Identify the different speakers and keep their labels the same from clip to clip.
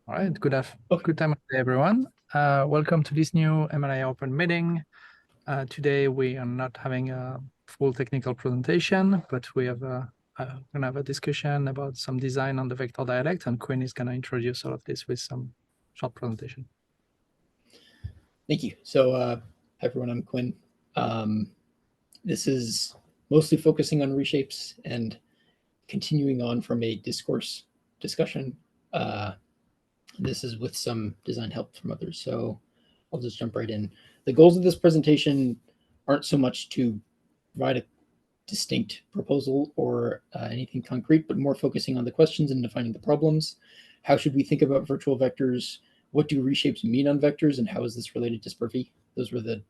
Speaker 1: All right, good time of day, everyone. Welcome to this new MLIR Open meeting. Today we are not having a full technical presentation, but we have gonna have a discussion about some design on the vector dialect, and Quinn is gonna introduce all of this with some short presentation.
Speaker 2: Thank you. So, hi everyone, I'm Quinn. This is mostly focusing on reshapes and continuing on from a discourse discussion. This is with some design help from others. So I'll just jump right in. The goals of this presentation aren't so much to provide a distinct proposal or anything concrete, but more focusing on the questions and defining the problems. How should we think about virtual vectors? What do reshapes mean on vectors, and how is this related to Spir-V? Those were the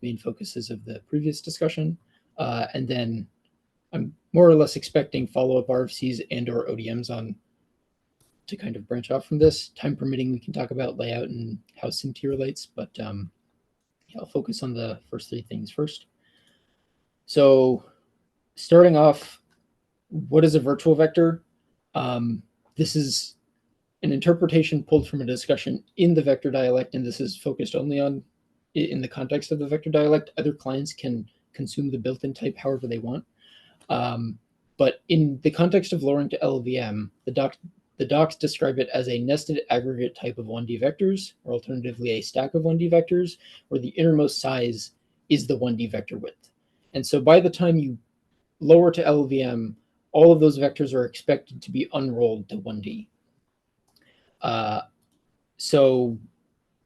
Speaker 2: main focuses of the previous discussion. And then I'm more or less expecting follow-up RFCs and or ODMs on to kind of branch off from this. Time permitting, we can talk about layout and how SIMT relates, but yeah, I'll focus on the first three things first. So starting off, what is a virtual vector? This is an interpretation pulled from a discussion in the vector dialect, and this is focused only on in the context of the vector dialect. Other clients can consume the built-in type however they want. But in the context of lowering to LLVM, the docs describe it as a nested aggregate type of 1D vectors, or alternatively a stack of 1D vectors, where the innermost size is the 1D vector width. And so by the time you lower to LLVM, all of those vectors are expected to be unrolled to 1D. So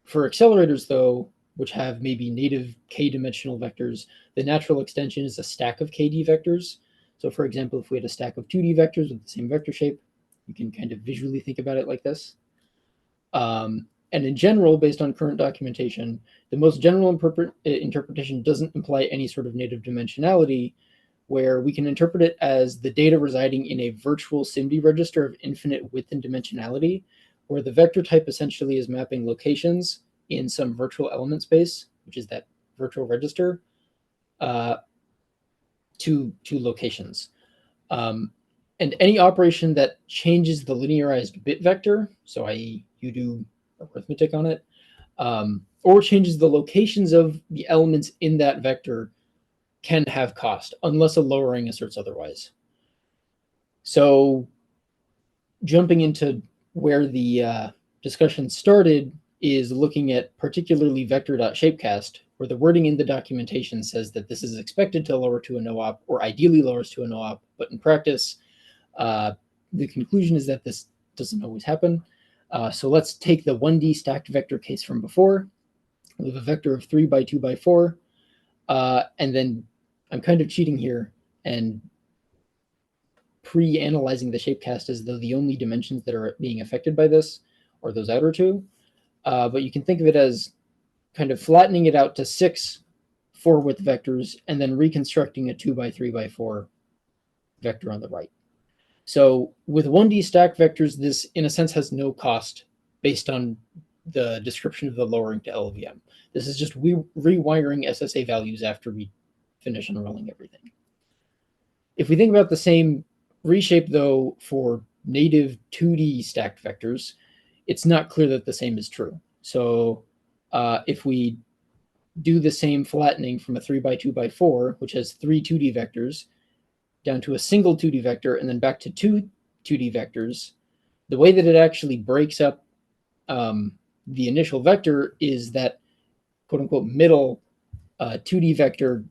Speaker 2: for accelerators, though, which have maybe native k-dimensional vectors, the natural extension is a stack of kd vectors. So for example, if we had a stack of 2D vectors with the same vector shape, you can kind of visually think about it like this. And in general, based on current documentation, the most general interpretation doesn't imply any sort of native dimensionality, where we can interpret it as the data residing in a virtual SIMD register of infinite width and dimensionality, where the vector type essentially is mapping locations in some virtual element space, which is that virtual register, to locations. And any operation that changes the linearized bit vector, so i.e. you do arithmetic on it, or changes the locations of the elements in that vector, can have cost, unless a lowering asserts otherwise. So jumping into where the discussion started is looking at particularly vector.shapecast, where the wording in the documentation says that this is expected to lower to a no-op, or ideally lowers to a no-op, but in practice, the conclusion is that this doesn't always happen. So let's take the 1D stacked vector case from before. We have a vector of 3 by 2 by 4, and then I'm kind of cheating here and pre-analyzing the shapecast as though the only dimensions that are being affected by this are those outer two. But you can think of it as kind of flattening it out to 6 4-width vectors and then reconstructing a 2 by 3 by 4 vector on the right. So with 1D stack vectors, this in a sense has no cost based on the description of the lowering to LLVM. This is just rewiring SSA values after we finish unrolling everything. If we think about the same reshape, though, for native 2D stacked vectors, it's not clear that the same is true. So if we do the same flattening from a 3 by 2 by 4, which has 3 2D vectors, down to a single 2D vector, and then back to 2 2D vectors, the way that it actually breaks up the initial vector is that quote-unquote middle 2D vector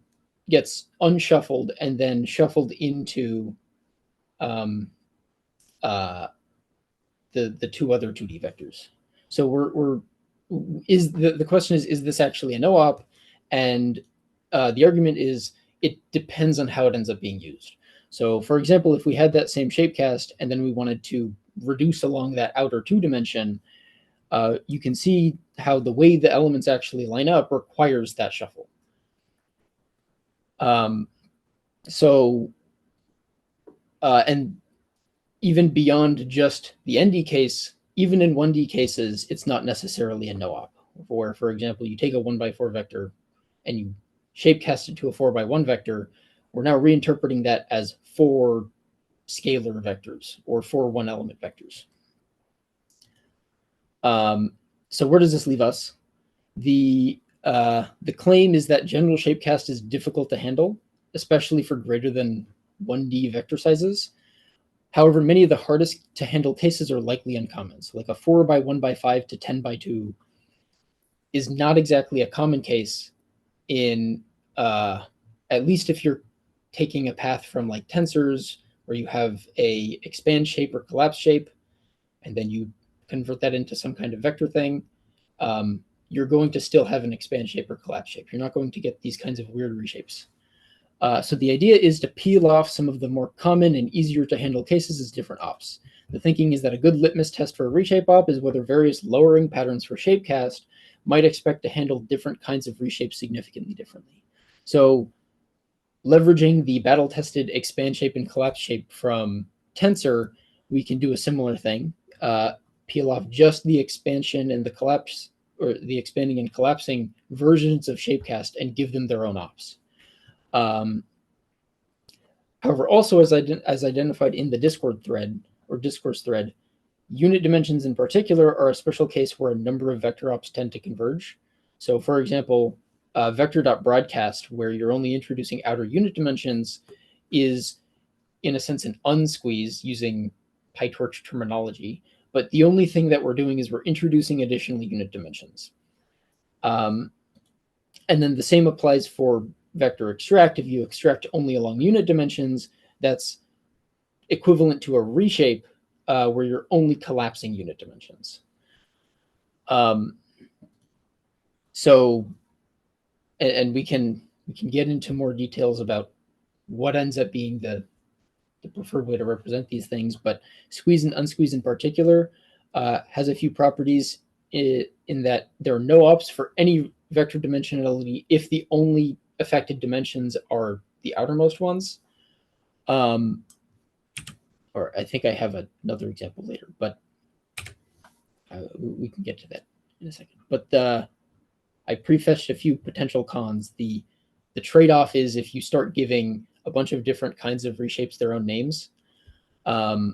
Speaker 2: gets unshuffled and then shuffled into the two other 2D vectors. So the question is this actually a no-op? And the argument is it depends on how it ends up being used. So for example, if we had that same shapecast and then we wanted to reduce along that outer 2 dimension, you can see how the way the elements actually line up requires that shuffle. And even beyond just the ND case, even in 1D cases, it's not necessarily a no-op. Or for example, you take a 1 by 4 vector and you shapecast it to a 4 by 1 vector, we're now reinterpreting that as 4 scalar vectors or 4 one-element vectors. So where does this leave us? The claim is that general shapecast is difficult to handle, especially for greater than 1D vector sizes. However, many of the hardest to handle cases are likely uncommon. So like a 4 by 1 by 5 to 10 by 2 is not exactly a common case in, at least if you're taking a path from like tensors where you have a expand shape or collapse shape, and then you convert that into some kind of vector thing, you're going to still have an expand shape or collapse shape. You're not going to get these kinds of weird reshapes. So the idea is to peel off some of the more common and easier to handle cases as different ops. The thinking is that a good litmus test for a reshape op is whether various lowering patterns for shapecast might expect to handle different kinds of reshapes significantly differently. So leveraging the battle-tested expand shape and collapse shape from tensor, we can do a similar thing. Peel off just the expansion and the collapse, or the expanding and collapsing versions of shapecast, and give them their own ops. However, also as identified in the Discord thread or discourse thread, unit dimensions in particular are a special case where a number of vector ops tend to converge. So for example, vector.broadcast, where you're only introducing outer unit dimensions, is in a sense an unsqueeze using PyTorch terminology. But the only thing that we're doing is we're introducing additional unit dimensions. And then the same applies for vector extract. If you extract only along unit dimensions, that's equivalent to a reshape where you're only collapsing unit dimensions. So, and we can get into more details about what ends up being the preferred way to represent these things, but squeeze and unsqueeze in particular has a few properties in that there are no ops for any vector dimensionality if the only affected dimensions are the outermost ones. Or I think I have another example later, but we can get to that in a second. But I prefetched a few potential cons. The trade-off is if you start giving a bunch of different kinds of reshapes their own names, or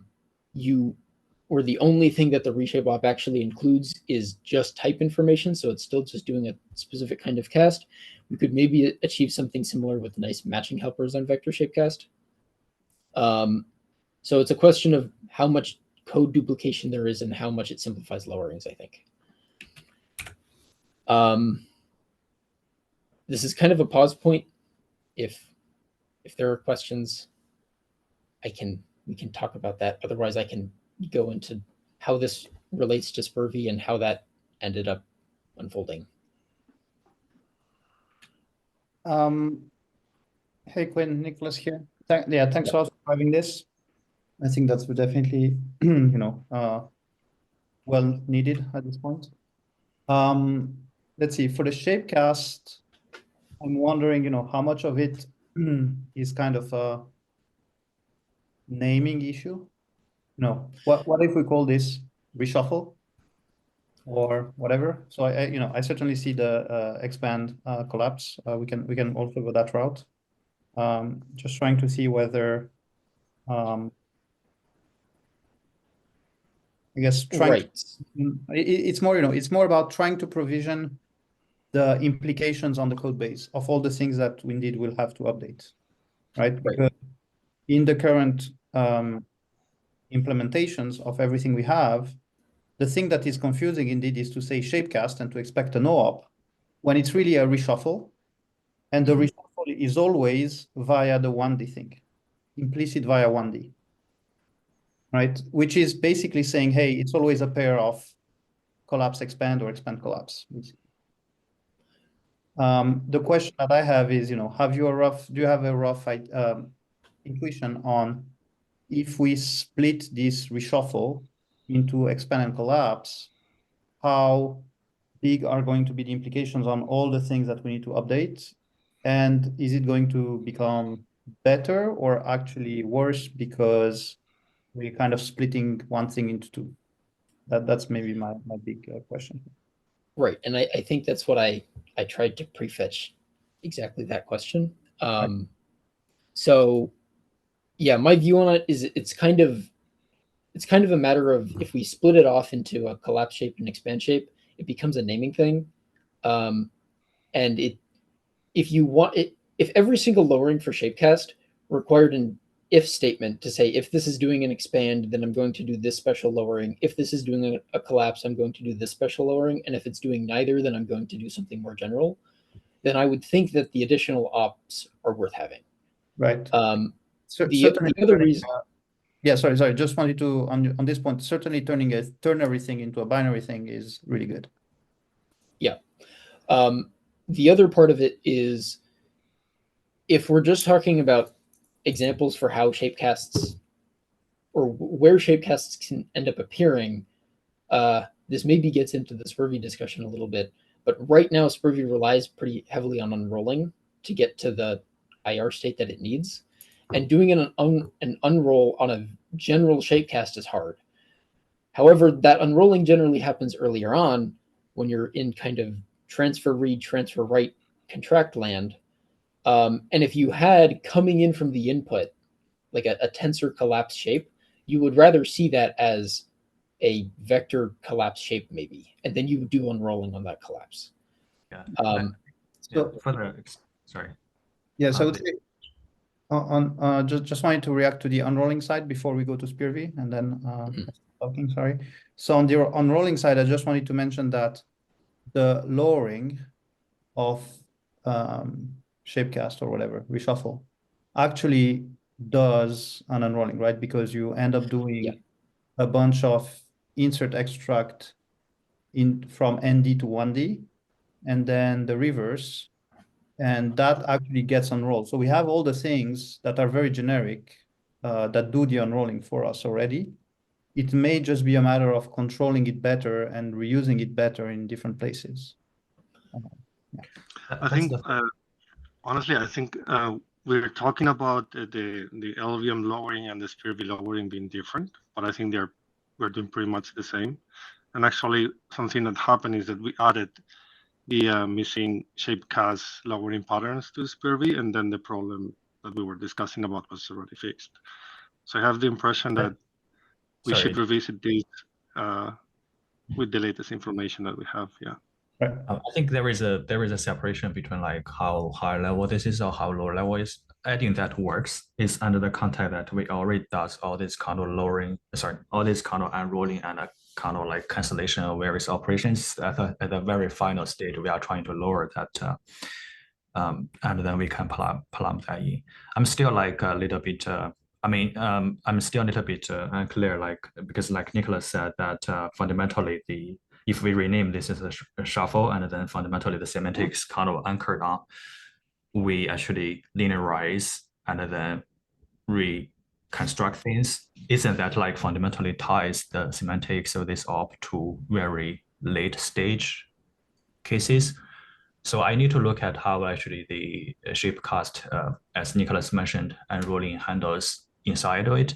Speaker 2: the only thing that the reshape op actually includes is just type information, so it's still just doing a specific kind of cast. We could maybe achieve something similar with nice matching helpers on vector shapecast. So it's a question of how much code duplication there is and how much it simplifies lowerings, I think. This is kind of a pause point. If there are questions, we can talk about that. Otherwise, I can go into how this relates to Spir-V and how that ended up unfolding.
Speaker 3: Hey Quinn, Nicholas here. Thanks a lot for having this. I think that's definitely well needed at this point. Let's see, for the shapecast, I'm wondering, how much of it is kind of a naming issue. What if we call this reshuffle or whatever? So I certainly see the expand collapse. We can also go that route. Just trying to see whether I guess it's more, it's more about trying to provision the implications on the code base of all the things that we indeed will have to update, right? Because in the current implementations of everything we have, the thing that is confusing indeed is to say shapecast and to expect a no-op when it's really a reshuffle, and the reshuffle is always via the 1D thing, implicit via 1D. Right, which is basically saying, hey, it's always a pair of collapse expand or expand collapse. The question that I have is, do you have a rough intuition on if we split this reshuffle into expand and collapse, how big are going to be the implications on all the things that we need to update? And is it going to become better or actually worse because we're kind of splitting one thing into two? That's maybe my big question.
Speaker 2: Right, and I think that's what I tried to prefetch, exactly that question. So yeah, my view on it is it's kind of it's kind of a matter of if we split it off into a collapse shape and expand shape, it becomes a naming thing. And if you want it, if every single lowering for shapecast required an if statement to say, if this is doing an expand, then I'm going to do this special lowering. If this is doing a collapse, I'm going to do this special lowering. And if it's doing neither, then I'm going to do something more general. Then I would think that the additional ops are worth having.
Speaker 3: Right.
Speaker 2: The other reason.
Speaker 3: Yeah, sorry. Just wanted to, on this point, certainly turn everything into a binary thing is really good.
Speaker 2: Yeah. The other part of it is, if we're just talking about examples for how shapecasts or where shapecasts can end up appearing, this maybe gets into the Spir-V discussion a little bit, but right now Spir-V relies pretty heavily on unrolling to get to the IR state that it needs. And doing an unroll on a general shapecast is hard. However, that unrolling generally happens earlier on when you're in kind of transfer read, transfer write contract land. And if you had coming in from the input, like a tensor collapse shape, you would rather see that as a vector collapse shape maybe, and then you would do unrolling on that collapse.
Speaker 4: Yeah.
Speaker 3: So
Speaker 4: Sorry.
Speaker 3: Yes, I would say just wanted to react to the unrolling side before we go to Spir-V, and then talking. Sorry. So on the unrolling side, I just wanted to mention that the lowering of shapecast or whatever reshuffle actually does an unrolling, right? Because you end up doing a bunch of insert extract from ND to 1D, and then the reverse, and that actually gets unrolled. So we have all the things that are very generic that do the unrolling for us already. It may just be a matter of controlling it better and reusing it better in different places.
Speaker 5: I think, honestly, I think we're talking about the LLVM lowering and the Spir-V lowering being different, but I think we're doing pretty much the same. And actually, something that happened is that we added the missing shapecast lowering patterns to Spir-V, and then the problem that we were discussing about was already fixed. So I have the impression that we should revisit this with the latest information that we have. Yeah.
Speaker 4: I think there is a separation between like how high level this is or how low level is. I think that works is under the context that we already does all this kind of lowering, all this kind of unrolling and a kind of like cancellation of various operations at the very final stage. We are trying to lower that, and then we can plumb that in. I'm still like a little bit. I'm still a little bit unclear, like because like Nicholas said that fundamentally if we rename this as a shuffle, and then fundamentally the semantics kind of anchored on, we actually linearize and then reconstruct things. Isn't that like fundamentally ties the semantics of this op to very late stage cases? So I need to look at how actually the shapecast, as Nicholas mentioned, unrolling handles inside of it.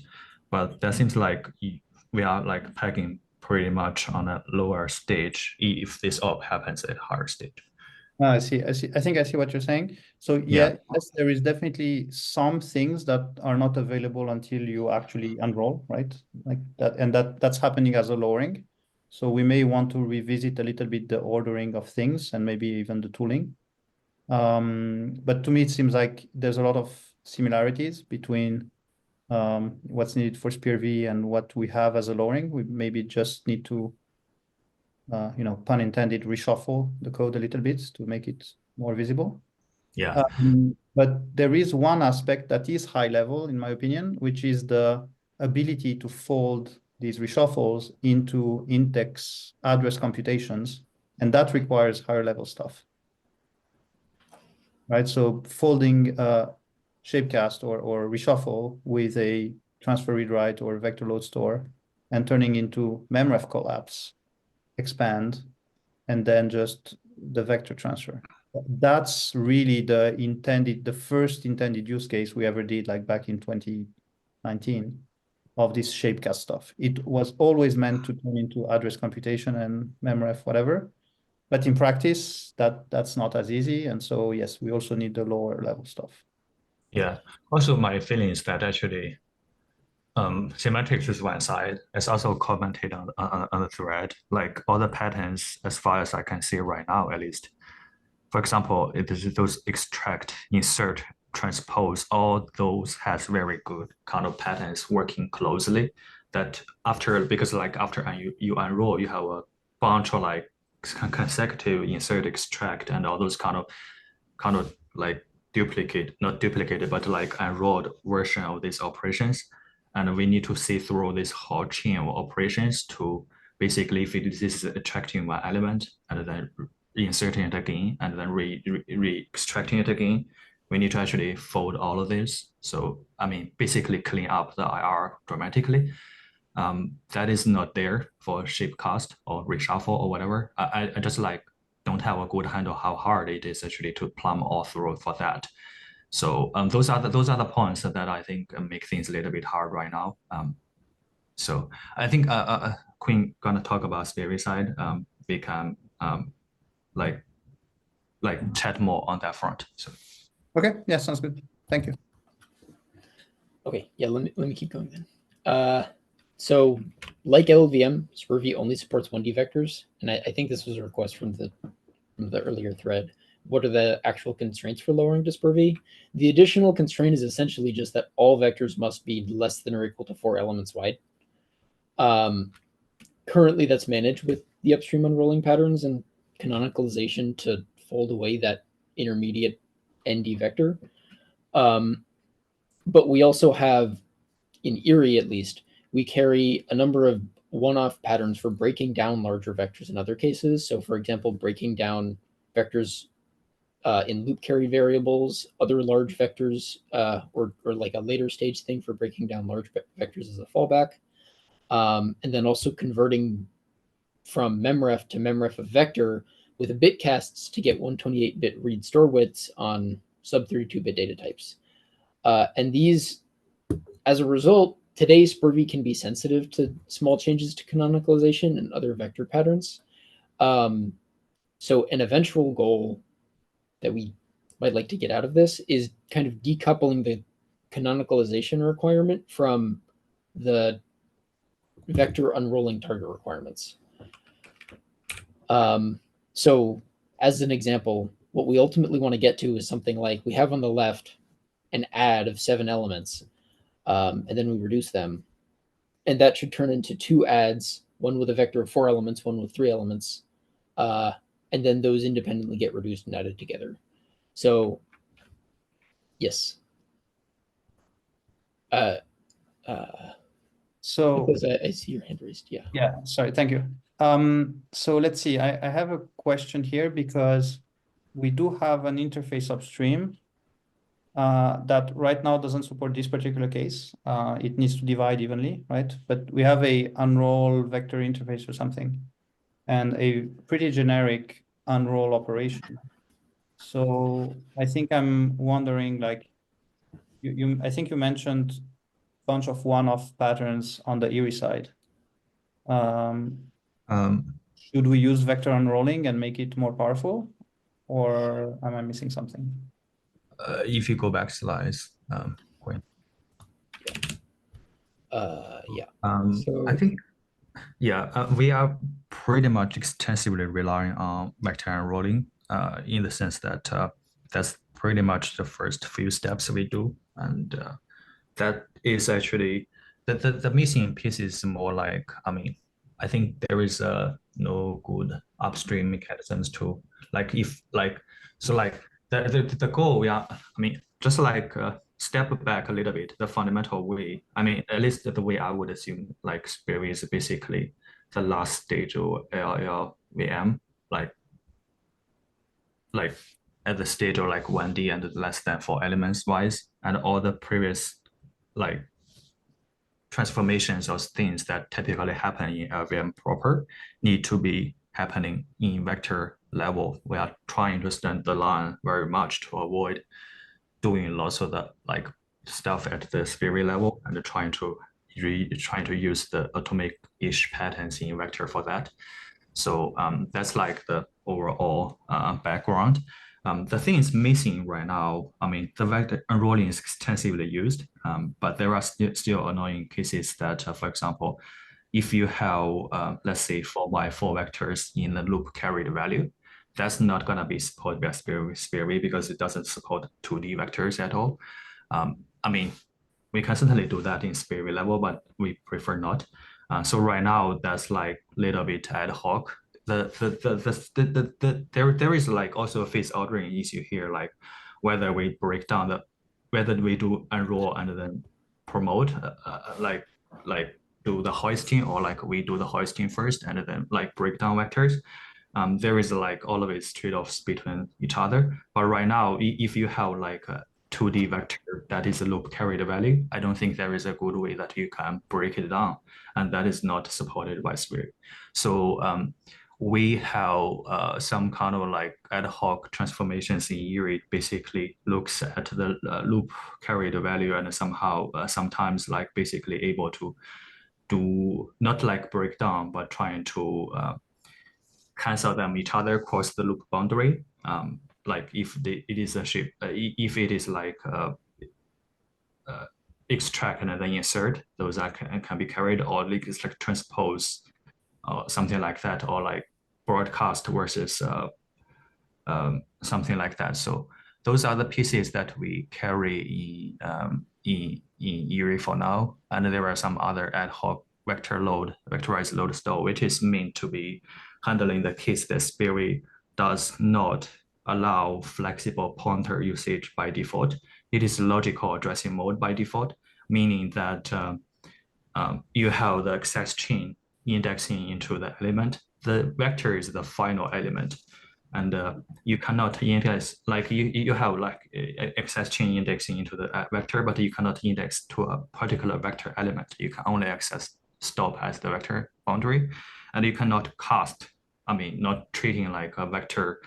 Speaker 4: But that seems like we are like pegging pretty much on a lower stage if this op happens at a higher stage.
Speaker 3: I see. I think I see what you're saying. So yes, there is definitely some things that are not available until you actually unroll, right? Like that, and that's happening as a lowering. So we may want to revisit a little bit the ordering of things and maybe even the tooling. But to me, it seems like there's a lot of similarities between what's needed for Spir-V and what we have as a lowering. We maybe just need to, pun intended, reshuffle the code a little bit to make it more visible.
Speaker 4: Yeah.
Speaker 3: But there is one aspect that is high level, in my opinion, which is the ability to fold these reshuffles into index address computations, and that requires higher level stuff. Right, so folding shapecast or reshuffle with a transfer read write or vector load store and turning into memref collapse, expand, and then just the vector transfer. That's really the first intended use case we ever did, like back in 2019, of this shapecast stuff. It was always meant to turn into address computation and memref, whatever. But in practice, that's not as easy. And so, yes, we also need the lower level stuff.
Speaker 4: Yeah. Also, my feeling is that actually, semantics is one side. It's also commented on the thread, like all the patterns, as far as I can see right now, at least. For example, it is those extract, insert, transpose, all those has very good kind of patterns working closely. That after, because like after you unroll, you have a bunch of like consecutive insert, extract, and all those kind of like not duplicated, but like unrolled version of these operations. And we need to see through this whole chain of operations to basically, if this is attracting one element and then inserting it again and then re-extracting it again, we need to actually fold all of this. So, I mean, basically clean up the IR dramatically. That is not there for shapecast or reshuffle or whatever. I just like don't have a good handle how hard it is actually to plumb all through for that. So those are the points that I think make things a little bit hard right now. So I think Queen gonna talk about Spir-V side. We can like chat more on that front. So
Speaker 3: Okay, yeah, sounds good. Thank you.
Speaker 2: Okay, yeah, let me keep going then. So like LLVM, Spir-V only supports 1D vectors, and I think this was a request from the earlier thread. What are the actual constraints for lowering to Spir-V? The additional constraint is essentially just that all vectors must be less than or equal to 4 elements wide. Currently, that's managed with the upstream unrolling patterns and canonicalization to fold away that intermediate ND vector. But we also have, in Erie at least, we carry a number of one-off patterns for breaking down larger vectors in other cases. So for example, breaking down vectors in loop carry variables, other large vectors, or like a later stage thing for breaking down large vectors as a fallback. And then also converting from memref to memref of vector with a bit casts to get 128-bit read store widths on sub 32-bit data types. And these, as a result, today's Spir-V can be sensitive to small changes to canonicalization and other vector patterns. So an eventual goal that we might like to get out of this is kind of decoupling the canonicalization requirement from the vector unrolling target requirements. So as an example, what we ultimately want to get to is something like we have on the left an add of 7 elements, and then we reduce them. And that should turn into 2 adds, one with a vector of 4 elements, one with 3 elements. And then those independently get reduced and added together. So, yes.
Speaker 3: So
Speaker 2: I see your hand raised. Yeah.
Speaker 3: Yeah, sorry, thank you. So let's see, I have a question here because we do have an interface upstream that right now doesn't support this particular case. It needs to divide evenly, right? But we have a unroll vector interface or something and a pretty generic unroll operation. So I think I'm wondering, like, I think you mentioned a bunch of one-off patterns on the Erie side. Should we use vector unrolling and make it more powerful, or am I missing something?
Speaker 4: If you go back slides, Quinn.
Speaker 2: Yeah.
Speaker 4: I think, yeah, we are pretty much extensively relying on vector unrolling in the sense that that's pretty much the first few steps we do. And that is actually, the missing piece is more like, I mean, I think there is no good upstream mechanisms to like, if like, so like the goal we are, I mean, just like step back a little bit, the fundamental way, I mean, at least the way I would assume like Spir-V is basically the last stage of LLVM, like at the stage of like 1D and less than 4 elements wise, and all the previous like transformations or things that typically happen in LLVM proper need to be happening in vector level. We are trying to stand the line very much to avoid doing lots of the like stuff at the Spir-V level and trying to use the atomic-ish patterns in vector for that. So that's like the overall background. The thing is missing right now. I mean, the vector unrolling is extensively used, but there are still annoying cases that, for example, if you have, let's say, 4x4 vectors in the loop carried value, that's not going to be supported by Spir-V because it doesn't support 2D vectors at all. I mean, we can certainly do that in Spir-V level, but we prefer not. So right now, that's like a little bit ad hoc. There is like also a phase ordering issue here, like whether we break down whether we do unroll and then promote, like do the hoisting, or like we do the hoisting first and then like break down vectors. There is like always trade-offs between each other. But right now, if you have like a 2D vector that is a loop carried value, I don't think there is a good way that you can break it down, and that is not supported by Spir. So we have some kind of like ad hoc transformations in URI, basically looks at the loop carried value and somehow sometimes like basically able to do not like break down, but trying to cancel them each other across the loop boundary. Like if it is a shape, if it is like extract and then insert, those are can be carried, or like it's like transpose or something like that, or like broadcast versus something like that. So those are the pieces that we carry in URI for now, and there are some other ad hoc vectorized load store, which is meant to be handling the case that Spir-V does not allow flexible pointer usage by default. It is logical addressing mode by default, meaning that you have the access chain indexing into the element. The vector is the final element, and you cannot index, like you have like access chain indexing into the vector, but you cannot index to a particular vector element. You can only access stop as the vector boundary, and you cannot cast. I mean, not treating like a vector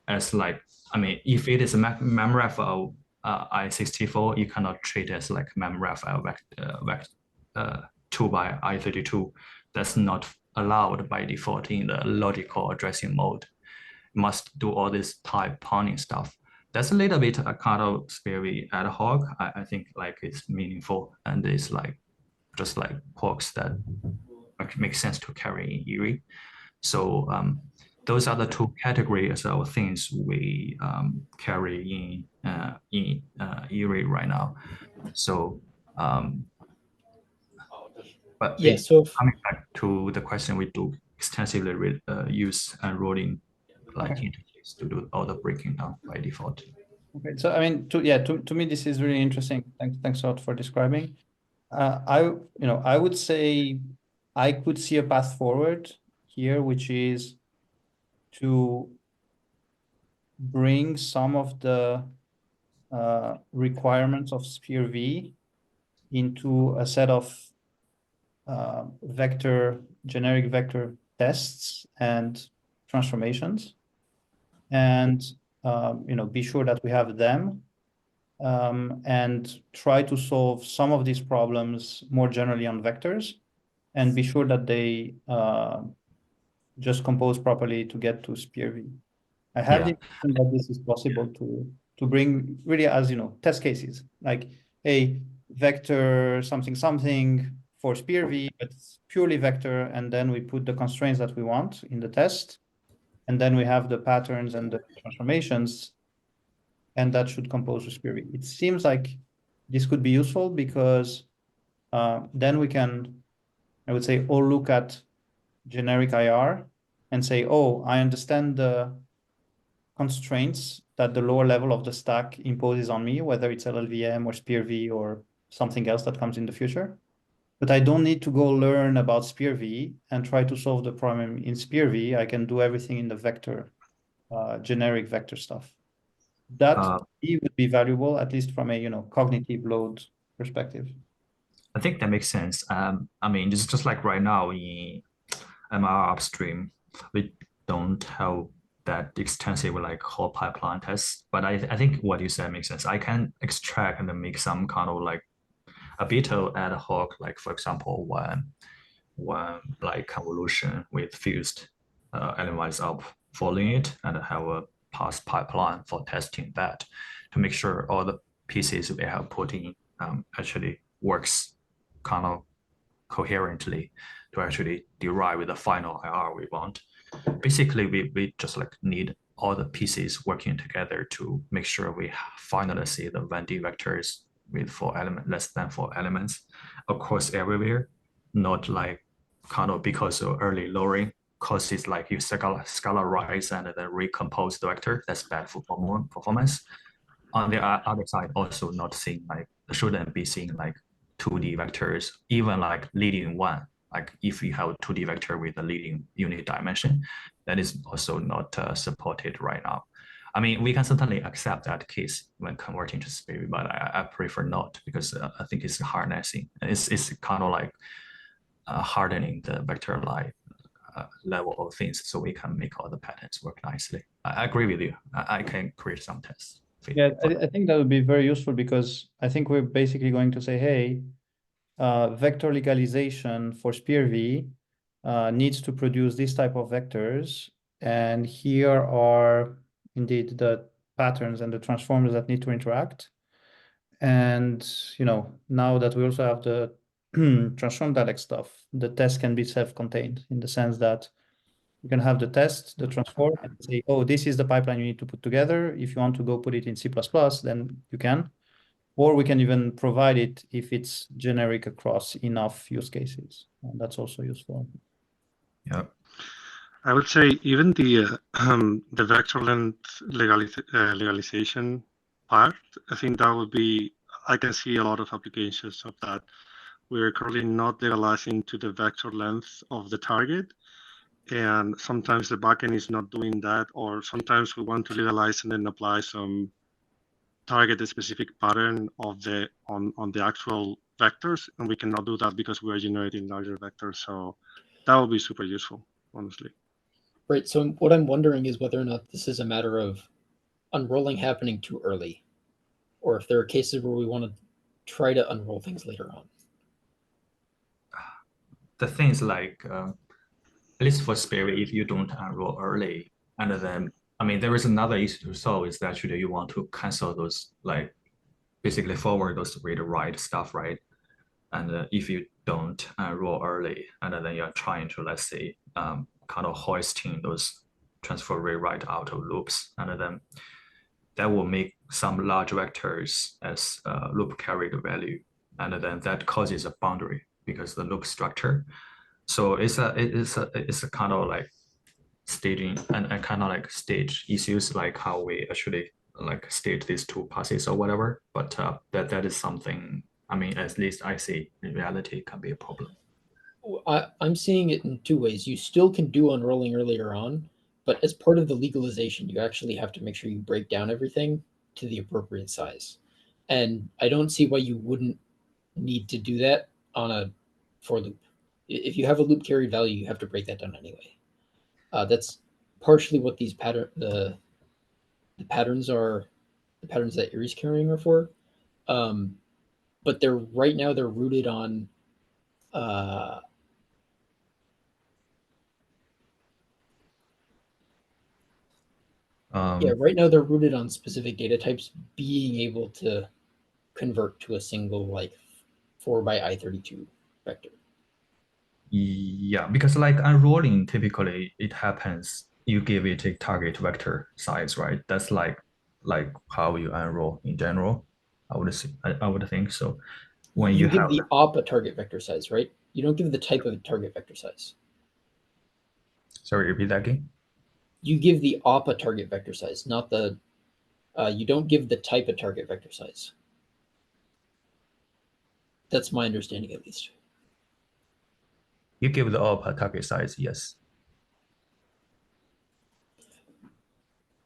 Speaker 4: as like, I mean, if it is a memref of I64, you cannot treat it as like memref of 2 by I32. That's not allowed by default in the logical addressing mode. Must do all this type pawning stuff. That's a little bit a kind of Spir-V ad hoc. I think like it's meaningful, and it's like just like quirks that make sense to carry in URI. So those are the two categories of things we carry in URI right now. So, but
Speaker 2: yeah, so
Speaker 4: coming back to the question, we do extensively use unrolling like interface to do all the breaking down by default.
Speaker 3: Okay, so I mean, to me, this is really interesting. Thanks a lot for describing. I would say I could see a path forward here, which is to bring some of the requirements of Spir-V into a set of generic vector tests and transformations, and be sure that we have them, and try to solve some of these problems more generally on vectors, and be sure that they just compose properly to get to Spir-V. I have the impression that this is possible to bring really as test cases, like a vector something for Spir-V, but it's purely vector, and then we put the constraints that we want in the test, and then we have the patterns and the transformations, and that should compose with Spir-V. It seems like this could be useful because then we can, I would say, all look at generic IR and say, oh, I understand the constraints that the lower level of the stack imposes on me, whether it's LLVM or Spir-V or something else that comes in the future. But I don't need to go learn about Spir-V and try to solve the problem in Spir-V. I can do everything in the vector, generic vector stuff. That would be valuable, at least from a cognitive load perspective.
Speaker 4: I think that makes sense. I mean, it's just like right now in MLIR upstream, we don't have that extensive like whole pipeline tests, but I think what you said makes sense. I can extract and then make some kind of like a bit of ad hoc, like for example, one like convolution with fused elements up following it, and have a past pipeline for testing that to make sure all the pieces we have put in actually works kind of coherently to actually derive the final IR we want. Basically, we just like need all the pieces working together to make sure we finally see the 1D vectors with 4 elements, less than 4 elements across everywhere, not like kind of because of early lowering causes like you scalarize and then recompose the vector. That's bad for performance. On the other side, also not seeing like, shouldn't be seeing like 2D vectors, even like leading one. Like if you have a 2D vector with a leading unit dimension, that is also not supported right now. I mean, we can certainly accept that case when converting to Spir-V, but I prefer not because I think it's harnessing. It's kind of like hardening the vector life level of things so we can make all the patterns work nicely. I agree with you. I can create some tests.
Speaker 3: Yeah, I think that would be very useful because I think we're basically going to say, hey, vector legalization for Spir-V needs to produce this type of vectors. And here are indeed the patterns and the transformers that need to interact. And, you know, now that we also have the transform dialect stuff, the test can be self-contained in the sense that you can have the test, the transform, and say, oh, this is the pipeline you need to put together. If you want to go put it in C++, then you can. Or we can even provide it if it's generic across enough use cases. And that's also useful.
Speaker 4: Yeah.
Speaker 5: I would say even the vector length legalization part, I think that would be, I can see a lot of applications of that. We're currently not legalizing to the vector length of the target. And sometimes the backend is not doing that, or sometimes we want to legalize and then apply some target specific pattern of the on the actual vectors, and we cannot do that because we are generating larger vectors. So that would be super useful, honestly.
Speaker 2: Right. So what I'm wondering is whether or not this is a matter of unrolling happening too early, or if there are cases where we want to try to unroll things later on.
Speaker 4: The thing is like, at least for Spir-V, if you don't unroll early, and then, I mean, there is another issue to solve is that actually you want to cancel those, like, basically forward those read-write stuff, right? And if you don't unroll early, and then you're trying to, let's say, kind of hoisting those transfer rewrite out of loops, and then that will make some large vectors as loop carried value, and then that causes a boundary because the loop structure. So it's a kind of like staging and kind of like stage issues, like how we actually like stage these two passes or whatever. But that is something, I mean, at least I see in reality can be a problem.
Speaker 2: I'm seeing it in two ways. You still can do unrolling earlier on, but as part of the legalization, you actually have to make sure you break down everything to the appropriate size. And I don't see why you wouldn't need to do that on a for loop. If you have a loop carried value, you have to break that down anyway. That's partially what these the patterns are, the patterns that Erie's carrying are for. But they're right now they're rooted on right now they're rooted on specific data types being able to convert to a single like 4x(i)32 vector.
Speaker 4: Yeah, because like unrolling, typically it happens, you give it a target vector size, right? That's like how you unroll in general. I would think so. When
Speaker 2: you give
Speaker 4: have
Speaker 2: the op a target vector size, right? You don't give the type of a target vector size.
Speaker 4: Sorry, repeat that again.
Speaker 2: You give the op a target vector size, not the. You don't give the type a target vector size. That's my understanding, at least.
Speaker 4: You give the op a target size, yes.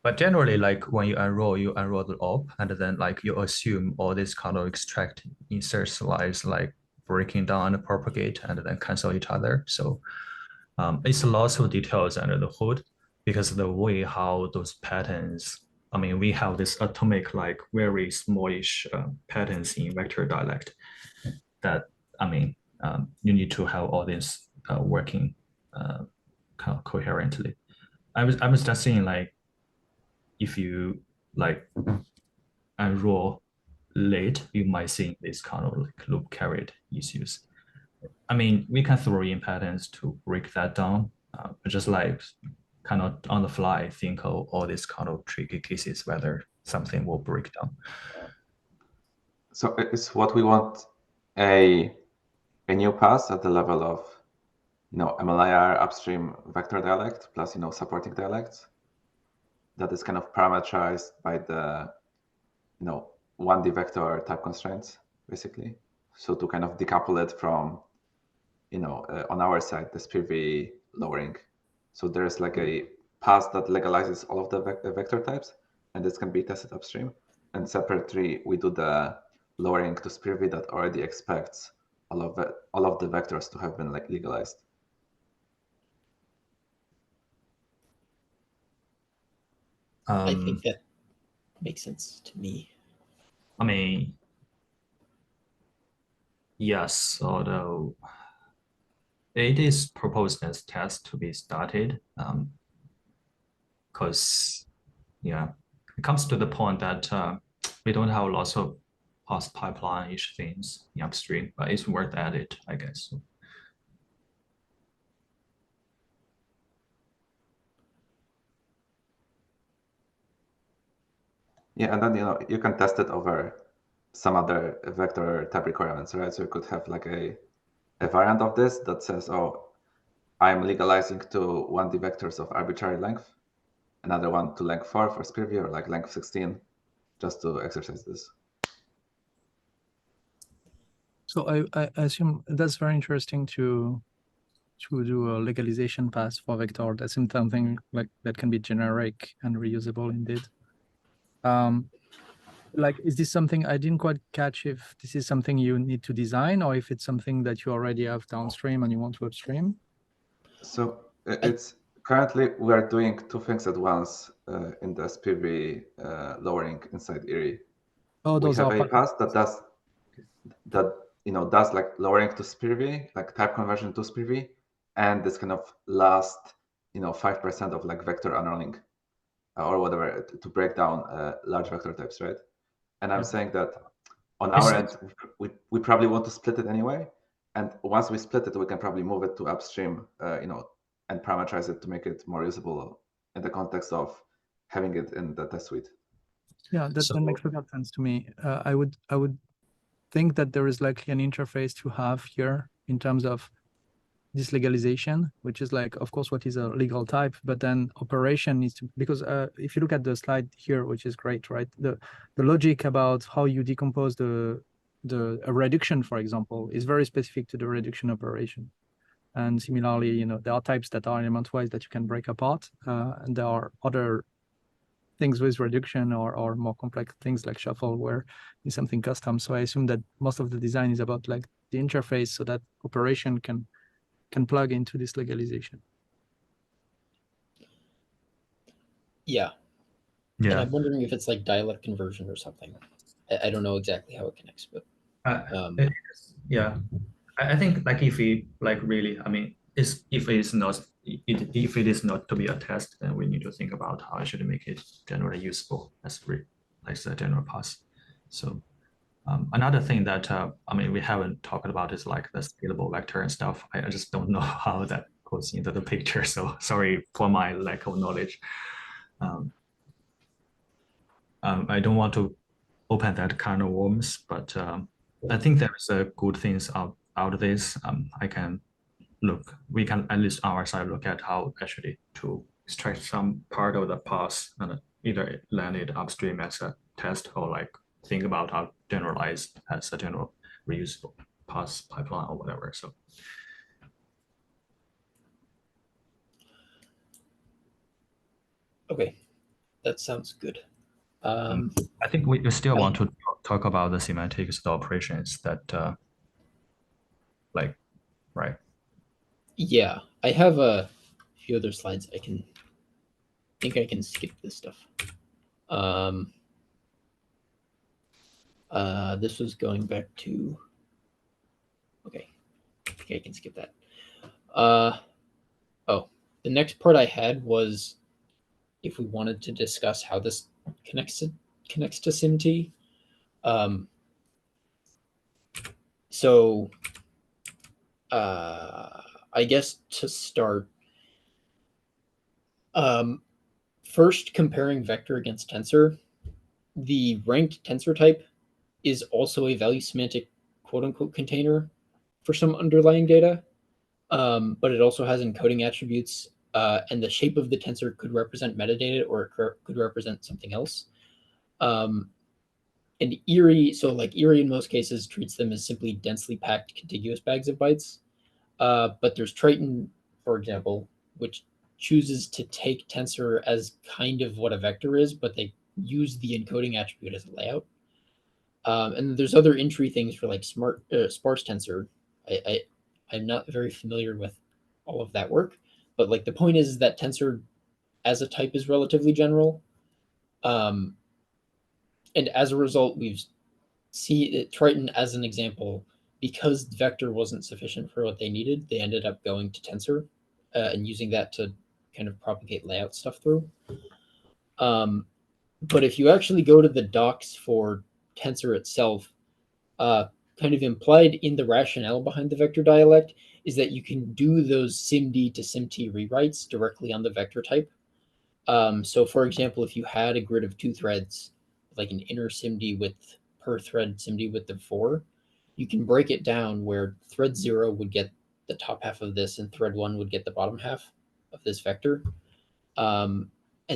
Speaker 4: But generally, like when you unroll the op, and then like you assume all this kind of extract, insert slice, like breaking down and propagate, and then cancel each other. So it's lots of details under the hood, because the way how those patterns, I mean, we have this atomic, like very smallish patterns in vector dialect that, I mean, you need to have all this working kind of coherently. I was just saying, like, if you like unroll late, you might see this kind of like loop carried issues. I mean, we can throw in patterns to break that down, but just like kind of on the fly think of all these kind of tricky cases, whether something will break down.
Speaker 6: So it's what we want a new pass at the level of, MLIR upstream vector dialect plus, supporting dialects that is kind of parameterized by the, 1D vector type constraints, basically. So to kind of decouple it from, on our side, the Spir-V lowering. So there's like a pass that legalizes all of the vector types, and this can be tested upstream. And separately, we do the lowering to Spir-V that already expects all of the vectors to have been like legalized.
Speaker 2: I think that makes sense to me.
Speaker 4: I mean, yes, although it is proposed as test to be started, because yeah, it comes to the point that we don't have lots of past pipeline-ish things in upstream, but it's worth at it, I guess.
Speaker 6: Yeah, and then you can test it over some other vector type requirements, right? So you could have like a variant of this that says, oh, I'm legalizing to 1D vectors of arbitrary length, another one to length 4 for Spir-V, or like length 16, just to exercise this.
Speaker 1: So I assume that's very interesting to do a legalization pass for vector. That's something like that can be generic and reusable indeed. Like, is this something I didn't quite catch if this is something you need to design or if it's something that you already have downstream and you want to upstream?
Speaker 6: So it's currently we are doing two things at once in the Spir-V lowering inside Erie.
Speaker 1: Oh,
Speaker 6: We
Speaker 1: those
Speaker 6: have
Speaker 1: are
Speaker 6: a pass that does like lowering to Spir-V, like type conversion to Spir-V, and this kind of last 5% of like vector unrolling or whatever to break down large vector types, right? And I'm saying that on our end, we probably want to split it anyway. And once we split it, we can probably move it to upstream, and parameterize it to make it more usable in the context of having it in the test suite.
Speaker 1: Yeah, that makes a lot of sense to me. I would think that there is likely an interface to have here in terms of this legalization, which is like, of course, what is a legal type, but then operation needs to, because if you look at the slide here, which is great, right? The logic about how you decompose a reduction, for example, is very specific to the reduction operation. And similarly, there are types that are element-wise that you can break apart, and there are other things with reduction or more complex things like shuffle where it's something custom. So I assume that most of the design is about like the interface so that operation can plug into this legalization.
Speaker 2: Yeah.
Speaker 4: Yeah.
Speaker 2: And I'm wondering if it's like dialect conversion or something. I don't know exactly how it connects, but
Speaker 4: yeah, I think like if we like really, I mean, if it is not to be a test, then we need to think about how I should make it generally useful as a general pass. So another thing that I mean we haven't talked about is like the scalable vector and stuff. I just don't know how that goes into the picture. So sorry for my lack of knowledge. I don't want to open that kind of worms, but I think there's good things out of this. We can at least on our side look at how actually to extract some part of the pass and either land it upstream as a test or like think about how generalize as a general reusable pass pipeline or whatever. So
Speaker 2: okay, that sounds good.
Speaker 4: I think we still want to talk about the semantics, the operations that right.
Speaker 2: Yeah, I have a few other slides. I think I can skip this stuff. This was going back to, okay, I think I can skip that. Oh, the next part I had was, if we wanted to discuss how this connects to SIMT. So I guess to start, first comparing vector against tensor, the ranked tensor type is also a value semantic quote unquote container for some underlying data, but it also has encoding attributes, and the shape of the tensor could represent metadata or it could represent something else. And Erie, so like Erie in most cases treats them as simply densely packed contiguous bags of bytes. But there's Triton, for example, which chooses to take tensor as kind of what a vector is, but they use the encoding attribute as a layout. And there's other in-tree things for like sparse tensor. I'm not very familiar with all of that work, but like the point is that tensor as a type is relatively general. And as a result, we've seen Triton as an example, because vector wasn't sufficient for what they needed, they ended up going to tensor and using that to kind of propagate layout stuff through. But if you actually go to the docs for tensor itself, kind of implied in the rationale behind the vector dialect is that you can do those SIMD to SIMT rewrites directly on the vector type. So for example, if you had a grid of 2 threads, like an inner SIMD width per thread SIMD width of 4, you can break it down where thread 0 would get the top half of this and thread 1 would get the bottom half of this vector. And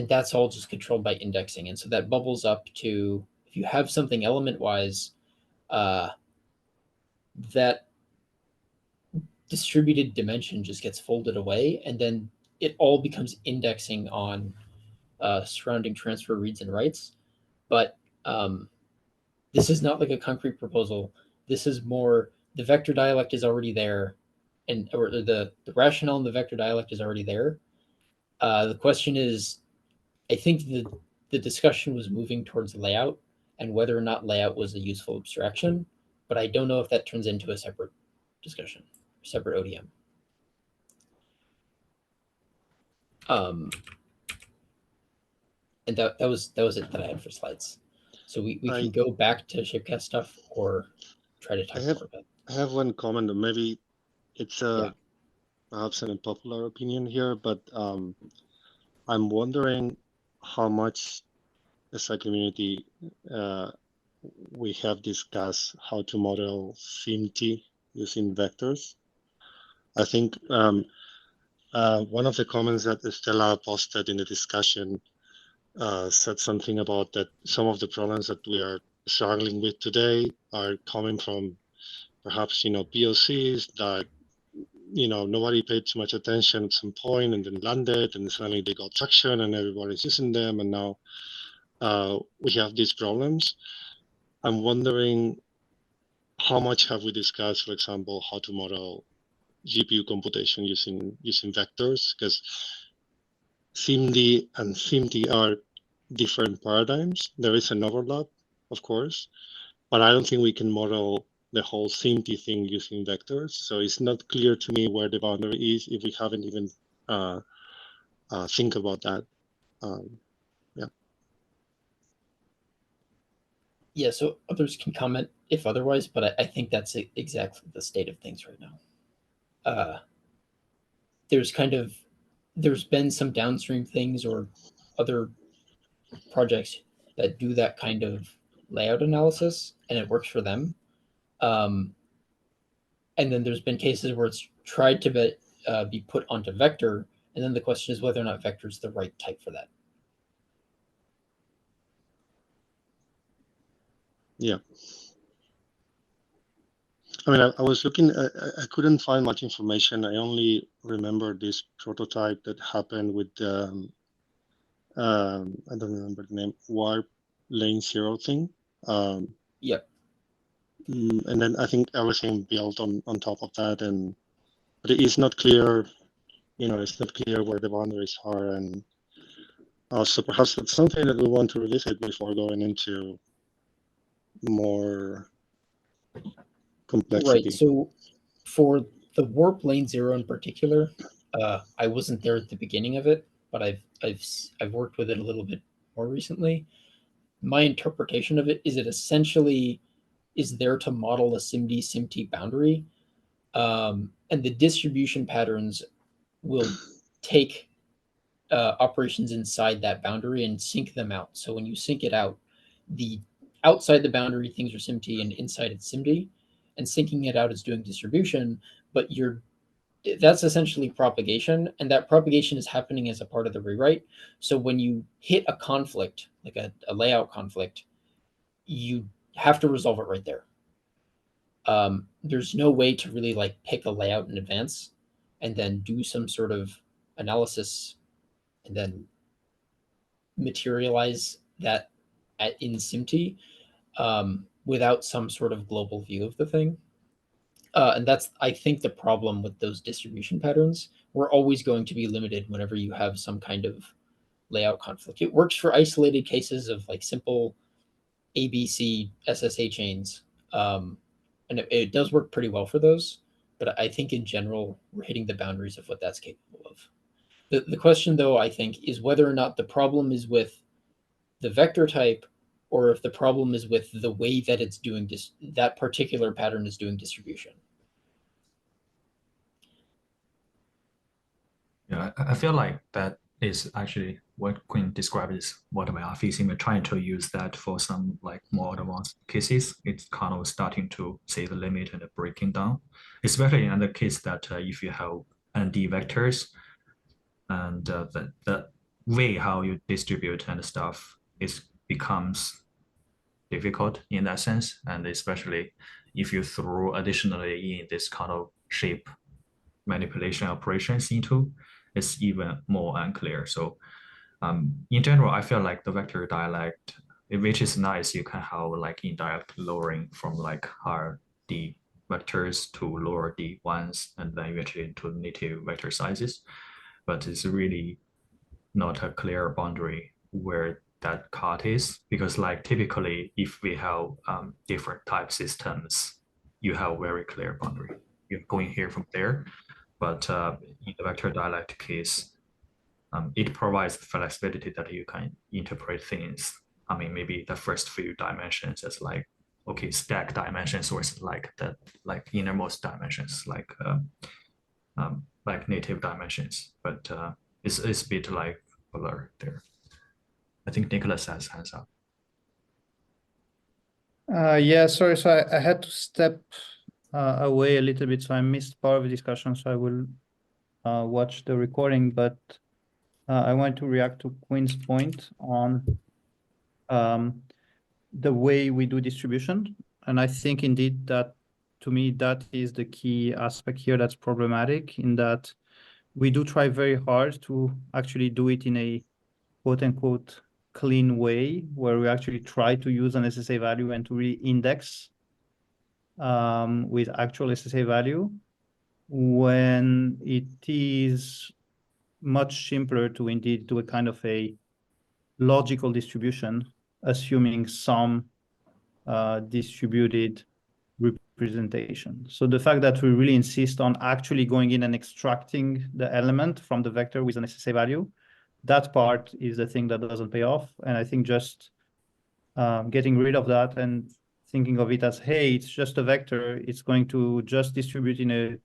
Speaker 2: that's all just controlled by indexing. And so that bubbles up to, if you have something element-wise, that distributed dimension just gets folded away, and then it all becomes indexing on surrounding transfer reads and writes. But this is not like a concrete proposal. This is more, the vector dialect is already there, or the rationale in the vector dialect is already there. The question is, I think the discussion was moving towards layout and whether or not layout was a useful abstraction, but I don't know if that turns into a separate discussion, separate ODM. And that was it that I had for slides. So we can go back to Shapecast stuff or try to talk more about it.
Speaker 5: I have one comment, and maybe it's perhaps an unpopular opinion here, but I'm wondering how much as a community we have discussed how to model SIMT using vectors. I think one of the comments that Stella posted in the discussion said something about that some of the problems that we are struggling with today are coming from perhaps, POCs that, nobody paid too much attention at some point and then landed and suddenly they got traction and everybody's using them. And now we have these problems. I'm wondering how much have we discussed, for example, how to model GPU computation using vectors, because SIMD and SIMT are different paradigms. There is an overlap, of course, but I don't think we can model the whole SIMT thing using vectors. So it's not clear to me where the boundary is if we haven't even think about that.
Speaker 2: Yeah, so others can comment if otherwise, but I think that's exactly the state of things right now. There's been some downstream things or other projects that do that kind of layout analysis, and it works for them. And then there's been cases where it's tried to be put onto vector, and then the question is whether or not vector is the right type for that.
Speaker 5: Yeah. I mean, I was looking, I couldn't find much information. I only remember this prototype that happened with the, I don't remember the name, warp lane 0 thing.
Speaker 2: Yep.
Speaker 5: And then I think everything built on top of that. But it is not clear, it's not clear where the boundaries are. And so perhaps that's something that we want to revisit before going into more complexity.
Speaker 2: Right. So for the warp lane 0 in particular, I wasn't there at the beginning of it, but I've worked with it a little bit more recently. My interpretation of it is it essentially is there to model a SIMD-SIMT boundary, and the distribution patterns will take operations inside that boundary and sync them out. So when you sync it out, the outside the boundary things are SIMT and inside it's SIMD, and syncing it out is doing distribution, but that's essentially propagation, and that propagation is happening as a part of the rewrite. So when you hit a conflict, like a layout conflict, you have to resolve it right there. There's no way to really like pick a layout in advance and then do some sort of analysis and then materialize that in SIMT without some sort of global view of the thing. And that's, I think, the problem with those distribution patterns. We're always going to be limited whenever you have some kind of layout conflict. It works for isolated cases of like simple ABC SSA chains. And it does work pretty well for those. But I think in general, we're hitting the boundaries of what that's capable of. The question, though, I think, is whether or not the problem is with the vector type or if the problem is with the way that it's doing that particular pattern is doing distribution.
Speaker 4: Yeah, I feel like that is actually what Quinn described is what we are facing. We're trying to use that for some like more advanced cases. It's kind of starting to see the limit and breaking down, especially in the case that if you have ND vectors and the way how you distribute and stuff becomes difficult in that sense. And especially if you throw additionally in this kind of shape manipulation operations into, it's even more unclear. So in general, I feel like the vector dialect, which is nice, you can have like indirect lowering from like higher D vectors to lower D ones, and then eventually to native vector sizes. But it's really not a clear boundary where that cut is, because like typically if we have different type systems, you have very clear boundary. You're going here from there. But in the vector dialect case, it provides flexibility that you can interpret things. I mean, maybe the first few dimensions as like, okay, stack dimensions, or like the innermost dimensions, like native dimensions. But it's a bit like blur there. I think Nicholas has hands up.
Speaker 3: Yeah, sorry. So I had to step away a little bit, so I missed part of the discussion. So I will watch the recording, but I want to react to Quinn's point on the way we do distribution. And I think indeed that, to me, that is the key aspect here that's problematic, in that we do try very hard to actually do it in a quote unquote clean way, where we actually try to use an SSA value and to really index with actual SSA value, when it is much simpler to indeed do a kind of a logical distribution, assuming some distributed representation. So the fact that we really insist on actually going in and extracting the element from the vector with an SSA value, that part is the thing that doesn't pay off. And I think just getting rid of that and thinking of it as, hey, it's just a vector, it's going to just distribute in a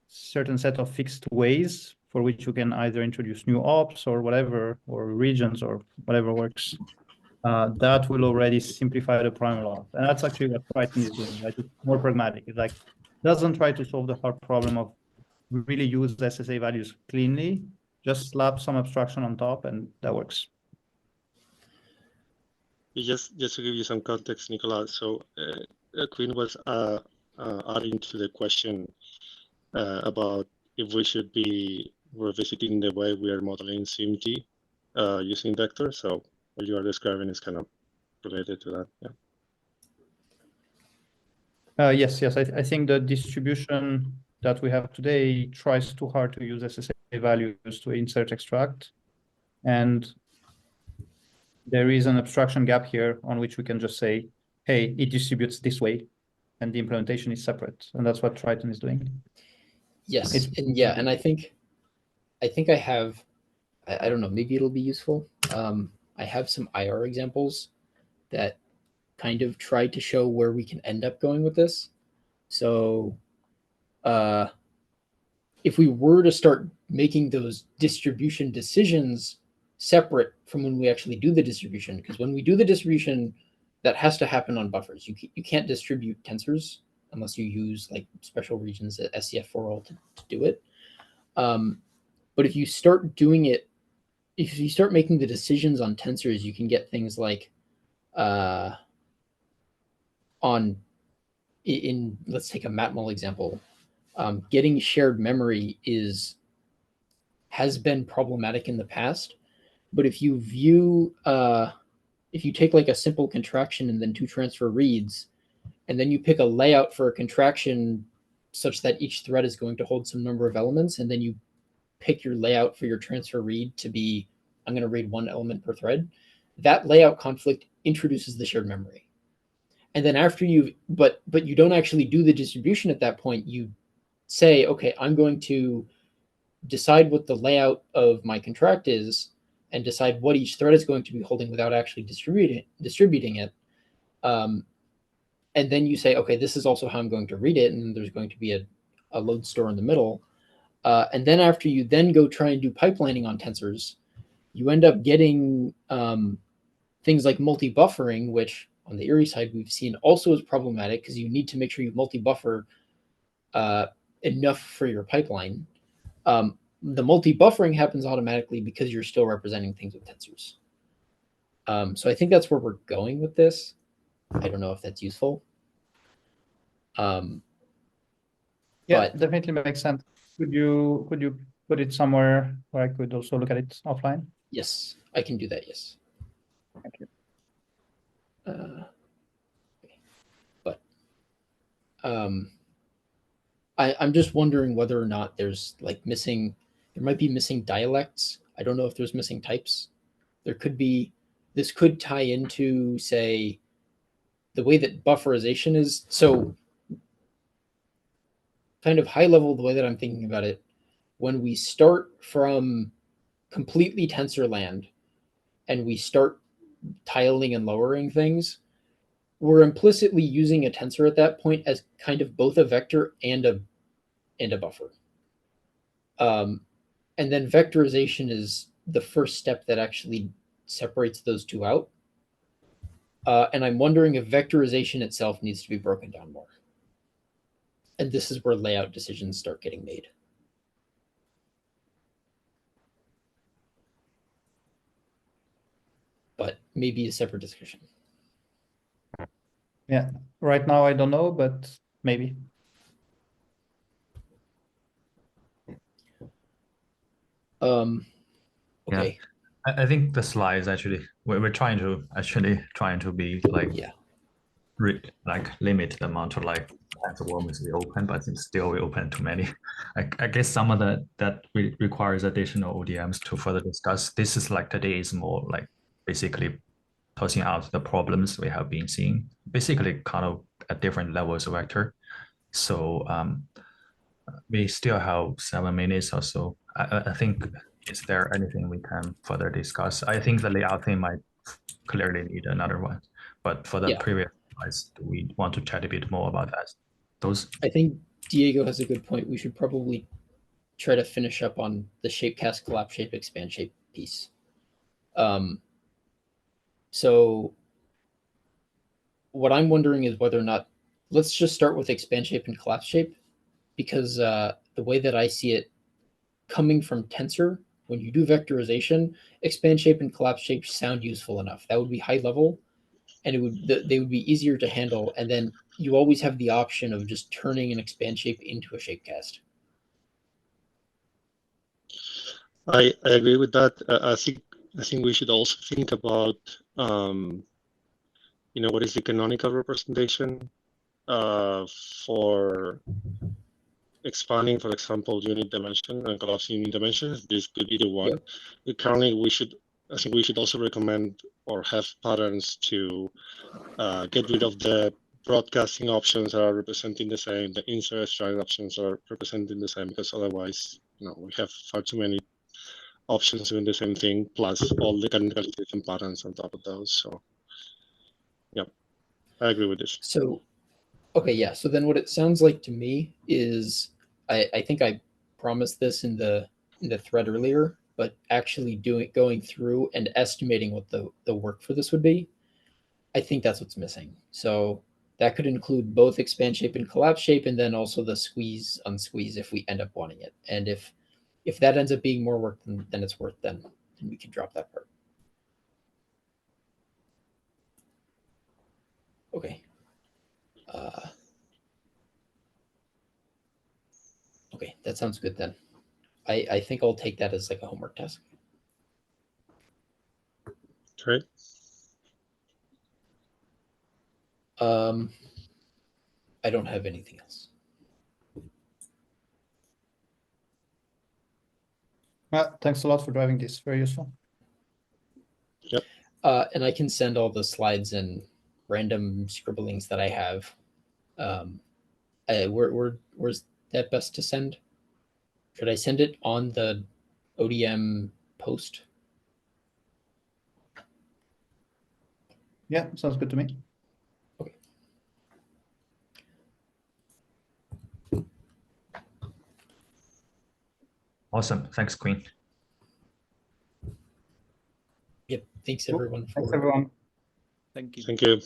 Speaker 3: certain set of fixed ways for which you can either introduce new ops or whatever, or regions or whatever works. That will already simplify the problem a lot. And that's actually what Triton is doing, right? It's more pragmatic. It like doesn't try to solve the hard problem of really use SSA values cleanly, just slap some abstraction on top and that works.
Speaker 5: Just to give you some context, Nicolas, so Quinn was adding to the question about if we should be revisiting the way we are modeling SIMT using vectors. So what you are describing is kind of related to that. Yeah.
Speaker 3: Yes. I think the distribution that we have today tries too hard to use SSA values to insert extract. And there is an abstraction gap here on which we can just say, hey, it distributes this way, and the implementation is separate. And that's what Triton is doing.
Speaker 2: Yes, and I think I have I don't know, maybe it'll be useful. I have some IR examples that kind of try to show where we can end up going with this. So if we were to start making those distribution decisions separate from when we actually do the distribution, because when we do the distribution, that has to happen on buffers. You can't distribute tensors unless you use like special regions at SCF4L to do it. But if you start doing it, if you start making the decisions on tensors, you can get things like let's take a matmul example. Getting shared memory has been problematic in the past, but if you view if you take like a simple contraction and then 2 transfer reads, and then you pick a layout for a contraction such that each thread is going to hold some number of elements, and then you pick your layout for your transfer read to be, I'm going to read 1 element per thread, that layout conflict introduces the shared memory. And then after but you don't actually do the distribution at that point. You say, okay, I'm going to decide what the layout of my contract is and decide what each thread is going to be holding without actually distributing it. And then you say, okay, this is also how I'm going to read it. And then there's going to be a load store in the middle. And then after you then go try and do pipelining on tensors, you end up getting things like multi-buffering, which on the Erie side we've seen also is problematic because you need to make sure you multi-buffer enough for your pipeline. The multi-buffering happens automatically because you're still representing things with tensors. So I think that's where we're going with this. I don't know if that's useful.
Speaker 3: Yeah,
Speaker 2: but
Speaker 3: definitely makes sense. Could you put it somewhere where I could also look at it offline?
Speaker 2: yes, I can do that. Yes.
Speaker 3: Thank you.
Speaker 2: But I'm just wondering whether or not there's like there might be missing dialects. I don't know if there's missing types. There could be. This could tie into, say, the way that bufferization is. So kind of high level, the way that I'm thinking about it, when we start from completely tensor land and we start tiling and lowering things, we're implicitly using a tensor at that point as kind of both a vector and a buffer. And then vectorization is the first step that actually separates those two out. And I'm wondering if vectorization itself needs to be broken down more. And this is where layout decisions start getting made. But maybe a separate discussion.
Speaker 3: Yeah, right now I don't know, but maybe.
Speaker 2: Okay.
Speaker 4: I think the slides actually we're trying to be like limit the amount of like worms we open, but still we open too many. I guess some of that requires additional ODMs to further discuss. This is like today is more like basically tossing out the problems we have been seeing, basically kind of at different levels of vector. So we still have 7 minutes or so. I think, is there anything we can further discuss? I think the layout thing might clearly need another one, but for the previous slides, do we want to chat a bit more about that? I
Speaker 2: think Diego has a good point. We should probably try to finish up on the shape cast, collapse shape, expand shape piece. So what I'm wondering is whether or not, let's just start with expand shape and collapse shape, because the way that I see it coming from tensor, when you do vectorization, expand shape and collapse shape sound useful enough. That would be high level, and they would be easier to handle. And then you always have the option of just turning an expand shape into a shape cast.
Speaker 5: I agree with that. I think we should also think about what is the canonical representation for expanding, for example, unit dimension and collapsing unit dimensions. This could be the one. Yep. Currently, I think we should also recommend or have patterns to get rid of the broadcasting options that are representing the same, the insert extract options are representing the same, because otherwise, we have far too many options doing the same thing, plus all the canonicalization patterns on top of those. So, yeah, I agree with this.
Speaker 2: So, okay, yeah. So then what it sounds like to me is I think I promised this in the thread earlier, but actually going through and estimating what the work for this would be, I think that's what's missing. So that could include both expand shape and collapse shape, and then also the squeeze, unsqueeze if we end up wanting it. And if that ends up being more work than it's worth, then we can drop that part. Okay. Okay, that sounds good then. I think I'll take that as like a homework task.
Speaker 5: Okay.
Speaker 2: I don't have anything else.
Speaker 3: Thanks a lot for driving this. Very useful.
Speaker 5: Yep.
Speaker 2: And I can send all the slides and random scribblings that I have. Where's that best to send? Should I send it on the ODM post?
Speaker 3: Yeah, sounds good to me.
Speaker 2: Okay.
Speaker 4: Awesome. Thanks, Queen.
Speaker 2: Yep. Thanks
Speaker 3: Cool.
Speaker 2: everyone.
Speaker 3: Thanks, everyone.
Speaker 7: Thank you.
Speaker 5: Thank you.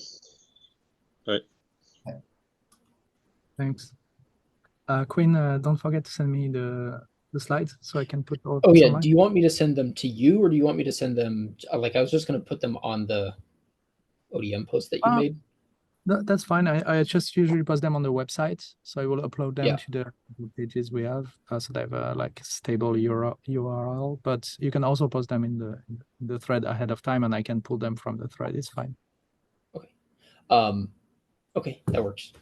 Speaker 5: Bye.
Speaker 1: Thanks. Quinn, don't forget to send me the slides so I can put all
Speaker 2: Oh
Speaker 1: this
Speaker 2: yeah.
Speaker 1: online.
Speaker 2: Do you want me to send them to you, or do you want me to send them? Like I was just going to put them on the ODM post that you made.
Speaker 1: That's fine. I just usually post them on the website, so I will upload them
Speaker 2: Yeah.
Speaker 1: to the pages we have, so they have a like stable URL. But you can also post them in the thread ahead of time, and I can pull them from the thread. It's fine.
Speaker 2: Okay. Okay, that works.